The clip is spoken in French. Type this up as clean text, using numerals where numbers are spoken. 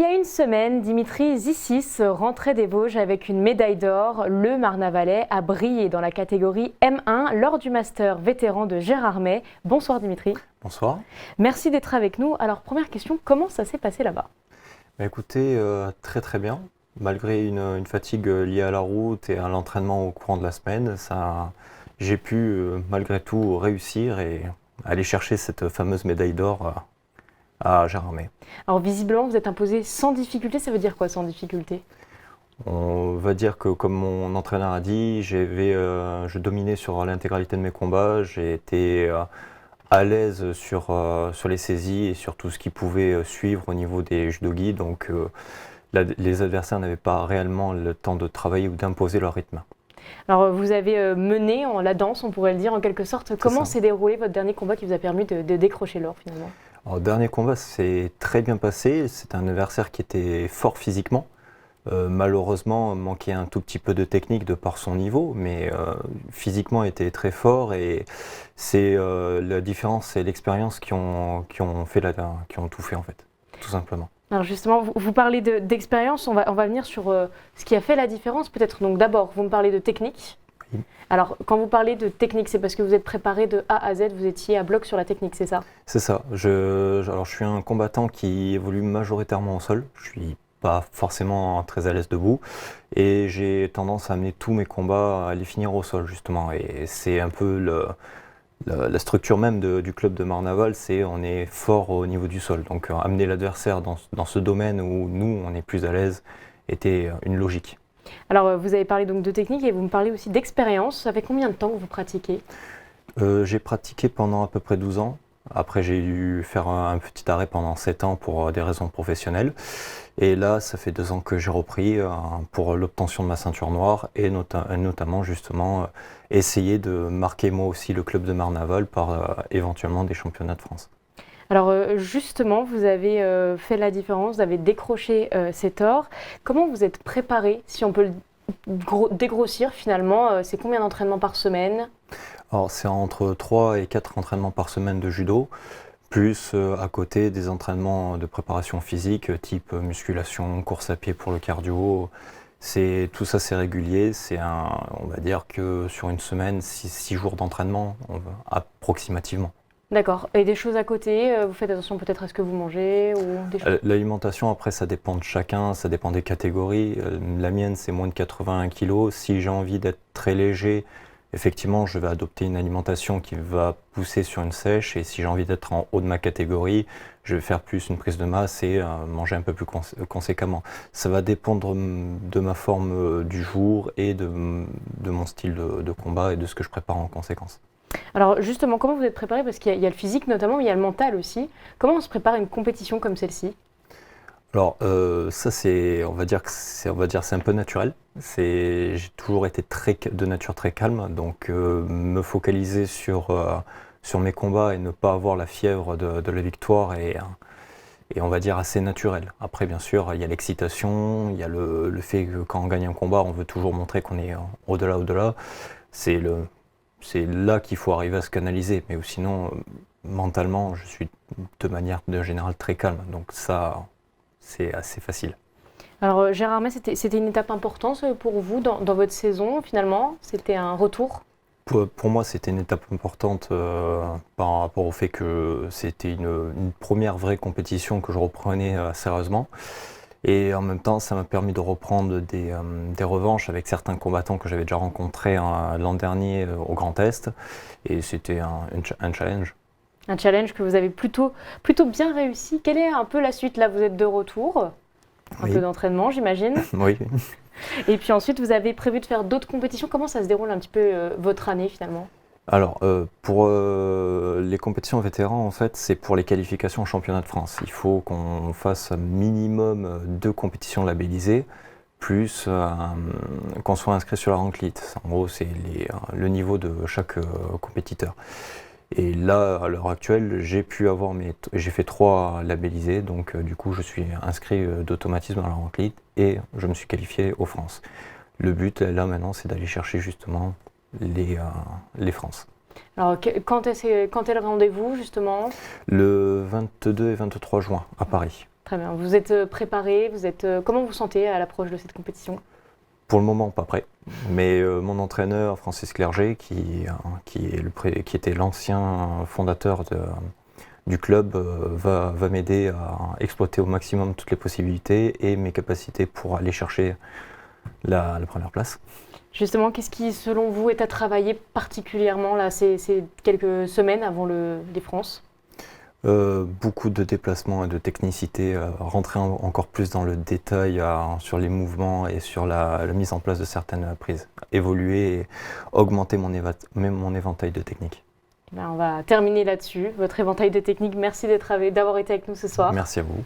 y a une semaine, Dimitri Zissis rentrait des Vosges avec une médaille d'or. Le Marnavalais a brillé dans la catégorie M1 lors du Master vétéran de Gérardmer. Bonsoir Dimitri. Bonsoir. Merci d'être avec nous. Alors première question, comment ça s'est passé là-bas ? Écoutez, très bien. Malgré une fatigue liée à la route et à l'entraînement au courant de la semaine, j'ai pu malgré tout réussir et aller chercher cette fameuse médaille d'or à Gérardmer. Alors visiblement, vous êtes imposé sans difficulté. Ça veut dire quoi sans difficulté ? On va dire que, comme mon entraîneur a dit, je dominais sur l'intégralité de mes combats. J'ai été à l'aise sur les saisies et sur tout ce qui pouvait suivre au niveau des judogi. Donc les adversaires n'avaient pas réellement le temps de travailler ou d'imposer leur rythme. Alors vous avez mené la danse, on pourrait le dire en quelque sorte. Comment s'est déroulé votre dernier combat qui vous a permis de décrocher l'or finalement ? Alors, le dernier combat s'est très bien passé. C'est un adversaire qui était fort physiquement. Malheureusement, manquait un tout petit peu de technique de par son niveau, mais physiquement était très fort. Et c'est la différence et l'expérience qui ont tout fait en fait, tout simplement. Alors justement, vous parlez d'expérience, on va venir sur ce qui a fait la différence peut-être. Donc d'abord, vous me parlez de technique. Oui. Alors quand vous parlez de technique, c'est parce que vous êtes préparé de A à Z, vous étiez à bloc sur la technique, c'est ça ? C'est ça. Alors je suis un combattant qui évolue majoritairement au sol. Je suis pas forcément très à l'aise debout et j'ai tendance à amener tous mes combats à les finir au sol justement. Et c'est un peu la structure même du club de Marnaval, on est fort au niveau du sol. Donc amener l'adversaire dans ce domaine où nous on est plus à l'aise était une logique. Alors vous avez parlé donc de technique et vous me parlez aussi d'expérience. Ça fait combien de temps que vous pratiquez ? J'ai pratiqué pendant à peu près 12 ans. Après j'ai dû faire un petit arrêt pendant 7 ans pour des raisons professionnelles. Et là ça fait 2 ans que j'ai repris pour l'obtention de ma ceinture noire et notamment justement essayer de marquer moi aussi le club de Marnaval par éventuellement des championnats de France. Alors justement, vous avez fait la différence, vous avez décroché cet or. Comment vous êtes préparé, si on peut le dégrossir finalement, c'est combien d'entraînements par semaine ? Alors c'est entre 3 et 4 entraînements par semaine de judo, plus à côté des entraînements de préparation physique, type musculation, course à pied pour le cardio. Tout ça c'est régulier, on va dire que sur une semaine, 6 jours d'entraînement, approximativement. D'accord. Et des choses à côté, vous faites attention peut-être à ce que vous mangez ou des choses... L'alimentation, après, ça dépend de chacun, ça dépend des catégories. La mienne, c'est moins de 81 kg. Si j'ai envie d'être très léger, effectivement, je vais adopter une alimentation qui va pousser sur une sèche. Et si j'ai envie d'être en haut de ma catégorie, je vais faire plus une prise de masse et manger un peu plus conséquemment. Ça va dépendre de ma forme du jour et de mon style de combat et de ce que je prépare en conséquence. Alors justement, comment vous êtes préparé ? Parce qu'il y a le physique notamment, mais il y a le mental aussi. Comment on se prépare à une compétition comme celle-ci ? Alors ça on va dire c'est un peu naturel. J'ai toujours été de nature très calme, donc me focaliser sur mes combats et ne pas avoir la fièvre de la victoire et on va dire assez naturel. Après bien sûr il y a l'excitation, il y a le fait que quand on gagne un combat on veut toujours montrer qu'on est au-delà. C'est là qu'il faut arriver à se canaliser, mais sinon mentalement je suis de manière générale très calme, donc ça c'est assez facile. Alors Gérardmer, c'était une étape importante pour vous dans votre saison finalement ? C'était un retour ? Pour moi c'était une étape importante par rapport au fait que c'était une première vraie compétition que je reprenais sérieusement. Et en même temps, ça m'a permis de reprendre des revanches avec certains combattants que j'avais déjà rencontrés l'an dernier au Grand Est. Et c'était un challenge. Un challenge que vous avez plutôt bien réussi. Quelle est un peu la suite ? Là, vous êtes de retour. Un peu d'entraînement, j'imagine. Oui. Et puis ensuite, vous avez prévu de faire d'autres compétitions. Comment ça se déroule un petit peu votre année finalement ? Alors, pour les compétitions vétérans, en fait, c'est pour les qualifications au championnat de France. Il faut qu'on fasse un minimum 2 compétitions labellisées, plus qu'on soit inscrit sur la rank-list. En gros, c'est le niveau de chaque compétiteur. Et là, à l'heure actuelle, j'ai fait 3 labellisés, donc du coup, je suis inscrit d'automatisme dans la rank-list et je me suis qualifié aux France. Le but, là, maintenant, c'est d'aller chercher justement les France. Alors, quand est le rendez-vous, justement ? Le 22 et 23 juin, à Paris. Très bien. Vous êtes préparé, comment vous vous sentez à l'approche de cette compétition? Pour le moment, pas prêt. Mais mon entraîneur, Francis Clerget, qui était l'ancien fondateur du club, va m'aider à exploiter au maximum toutes les possibilités et mes capacités pour aller chercher la première place. Justement, qu'est-ce qui, selon vous, est à travailler particulièrement là, ces quelques semaines avant les France? Beaucoup de déplacements et de technicité, rentrer encore plus dans le détail sur les mouvements et sur la mise en place de certaines prises, évoluer et augmenter même mon éventail de techniques. Ben, on va terminer là-dessus. Votre éventail de techniques, merci d'avoir été avec nous ce soir. Merci à vous.